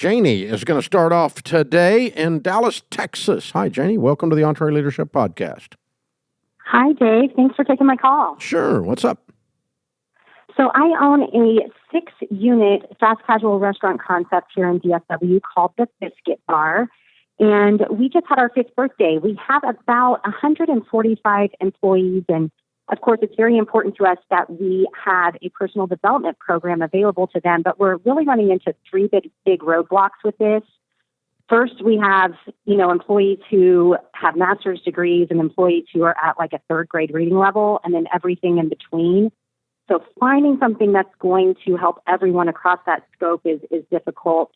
Janie is going to start off today in Dallas, Texas. Hi, Janie. Welcome to the EntreLeadership Podcast. Hi, Dave. Thanks for taking my call. Sure. What's up? So I own a 6-unit fast casual restaurant concept here in DFW called the Biscuit Bar. And we just had our 5th birthday. We have about 145 employees. And of course, it's very important to us that we have a personal development program available to them. But we're really running into 3 big roadblocks with this. First, we have, employees who have master's degrees and employees who are at like a 3rd grade reading level, and then everything in between. So finding something that's going to help everyone across that scope is difficult.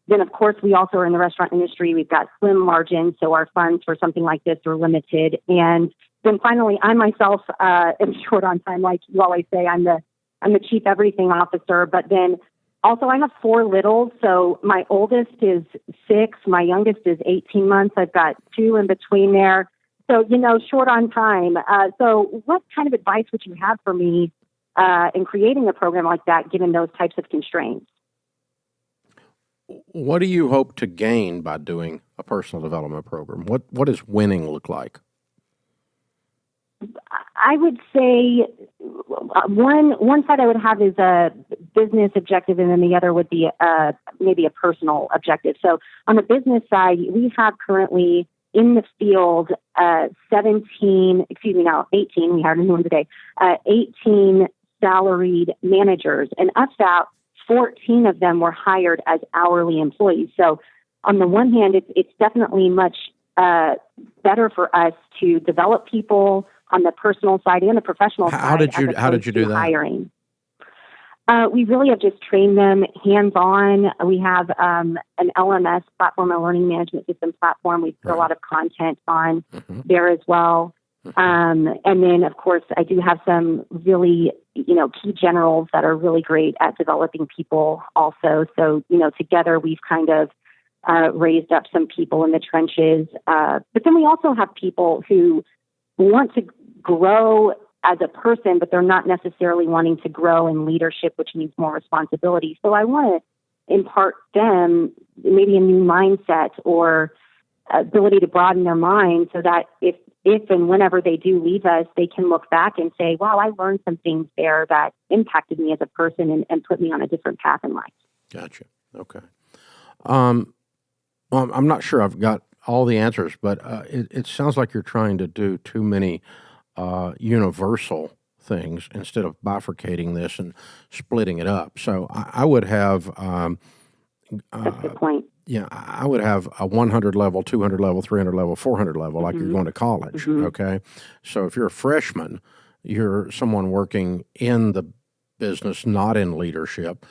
Then, of course, we also are in the restaurant industry. We've got slim margins, so our funds for something like this are limited. And then finally, I myself am short on time. Like you always say, I'm the chief everything officer. But then also I have 4 littles. So my oldest is 6. My youngest is 18 months. I've got 2 in between there. So, short on time. So what kind of advice would you have for me in creating a program like that, given those types of constraints? What do you hope to gain by doing a personal development program? What does winning look like? I would say one side I would have is a business objective, and then the other would be maybe a personal objective. So on the business side, we have currently in the field 18, we hired a new one today, 18 salaried managers, and of that, 14 of them were hired as hourly employees. So on the one hand, it's definitely much better for us to develop people on the personal side and the professional side. How did you do that? Hiring. We really have just trained them hands-on. We have an LMS platform, a learning management system platform. We put a lot of content on there as well. And then, of course, I do have some really, key generals that are really great at developing people also. So, together we've kind of raised up some people in the trenches. But then we also have people who want to grow as a person, but they're not necessarily wanting to grow in leadership, which means more responsibility. So I want to impart them maybe a new mindset or ability to broaden their mind so that if and whenever they do leave us, they can look back and say, wow, I learned some things there that impacted me as a person and put me on a different path in life. Gotcha. Okay. Well, I'm not sure I've got all the answers, but it sounds like you're trying to do too many universal things instead of bifurcating this and splitting it up. So I would have... That's a good point. Yeah, I would have a 100 level, 200 level, 300 level, 400 level, like you're going to college, okay? So if you're a freshman, you're someone working in the business, not in leadership.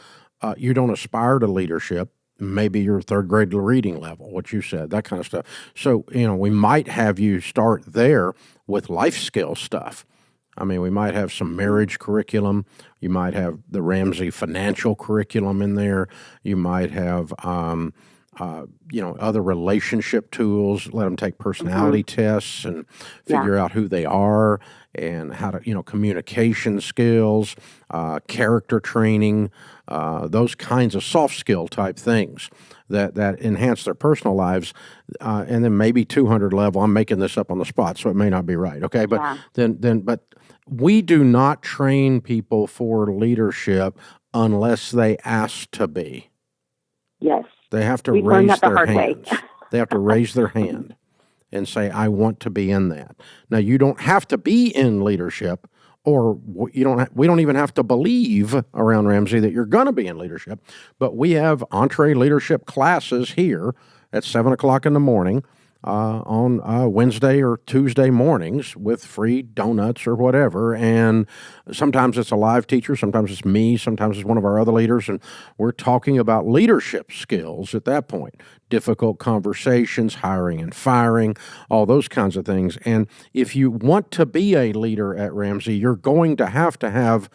You don't aspire to leadership. Maybe your 3rd grade reading level, what you said, that kind of stuff. So, we might have you start there with life skill stuff. I mean, we might have some marriage curriculum. You might have the Ramsey financial curriculum in there. You might have, other relationship tools. Let them take personality tests and figure out who they are and how to, communication skills, character training, those kinds of soft skill type things that enhance their personal lives. And then maybe 200 level. I'm making this up on the spot, so it may not be right. Okay, but but we do not train people for leadership unless they ask to be. Yes. They have to raise their hands. They have to raise their hand and say, I want to be in that. Now, you don't have to be in leadership, or we don't even have to believe around Ramsey that you're going to be in leadership, but we have EntreLeadership classes here at 7 o'clock in the morning on Wednesday or Tuesday mornings with free donuts or whatever. And sometimes it's a live teacher, sometimes it's me, sometimes it's one of our other leaders, and we're talking about leadership skills at that point. Difficult conversations, hiring and firing, all those kinds of things. And if you want to be a leader at Ramsey, you're going to have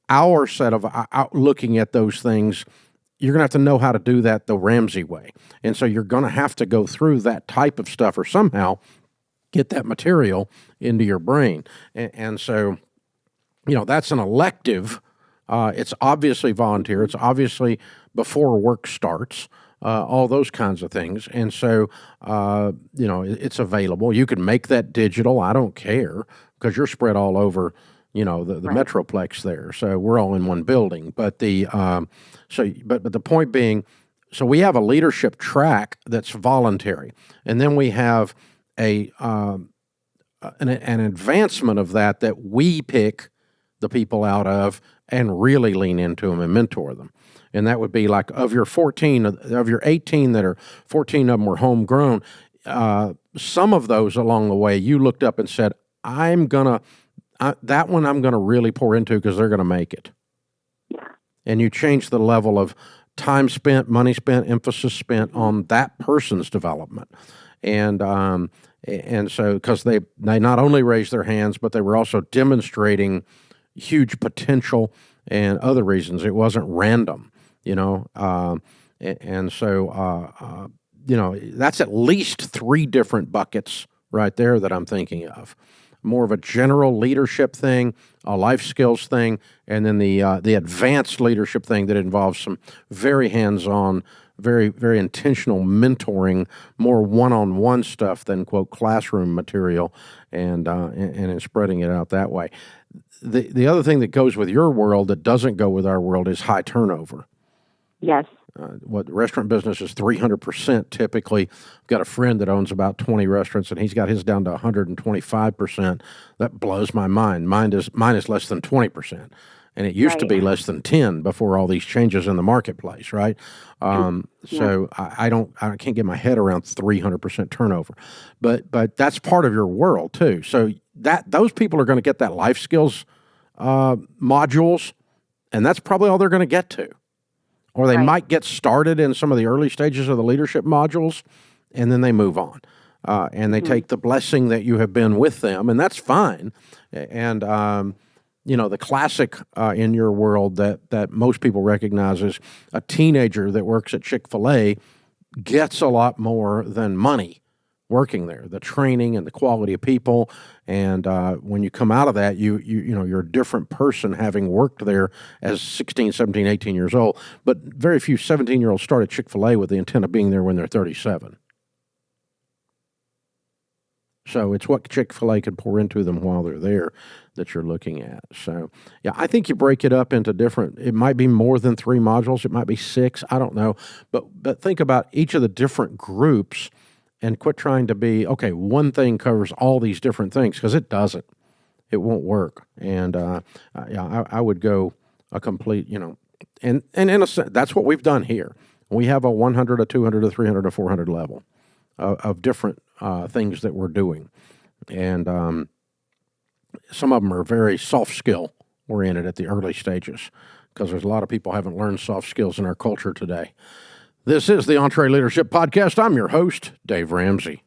our set of looking at those things. You're going to have to know how to do that the Ramsey way. And so you're going to have to go through that type of stuff or somehow get that material into your brain. And so, that's an elective. It's obviously volunteer. It's obviously before work starts. all those kinds of things. And so, it's available. You can make that digital. I don't care because you're spread all over, the Right. Metroplex there. So we're all in one building. But but the point being, so we have a leadership track that's voluntary, and then we have an advancement of that we pick the people out of and really lean into them and mentor them. And that would be like of your 18 that are 14 of them were homegrown. Some of those along the way, you looked up and said, that one I'm going to really pour into because they're going to make it. Yeah. And you change the level of time spent, money spent, emphasis spent on that person's development. And so because they not only raised their hands, but they were also demonstrating huge potential and other reasons. It wasn't random, so that's at least 3 different buckets right there that I'm thinking of. More of a general leadership thing, a life skills thing, and then the advanced leadership thing that involves some very hands-on, very, very intentional mentoring, more one-on-one stuff than, quote, classroom material, and spreading it out that way. The other thing that goes with your world that doesn't go with our world is high turnover. Yes. What restaurant business is 300% typically. I've got a friend that owns about 20 restaurants, and he's got his down to 125%. That blows my mind. Mine is less than 20%. And it used to be less than 10 before all these changes in the marketplace, right? So I can't get my head around 300% turnover, but that's part of your world too. So those people are going to get that life skills modules, and that's probably all they're going to get to. Or they might get started in some of the early stages of the leadership modules, and then they move on. And they take the blessing that you have been with them, and that's fine. And, the classic in your world that most people recognize is a teenager that works at Chick-fil-A gets a lot more than money working there, the training and the quality of people. And when you come out of that, you're a different person having worked there as 16, 17, 18 years old. But very few 17-year-olds start at Chick-fil-A with the intent of being there when they're 37. So it's what Chick-fil-A could pour into them while they're there that you're looking at. So, yeah, I think you break it up into it might be more than 3 modules. It might be 6. I don't know. But think about each of the different groups and quit trying to be, okay, one thing covers all these different things, because it doesn't. It won't work. And I would go a complete, and in a sense, that's what we've done here. We have a 100, a 200, a 300, a 400 level of different things that we're doing. And some of them are very soft skill oriented at the early stages, because there's a lot of people haven't learned soft skills in our culture today. This is the EntreLeadership Podcast. I'm your host, Dave Ramsey.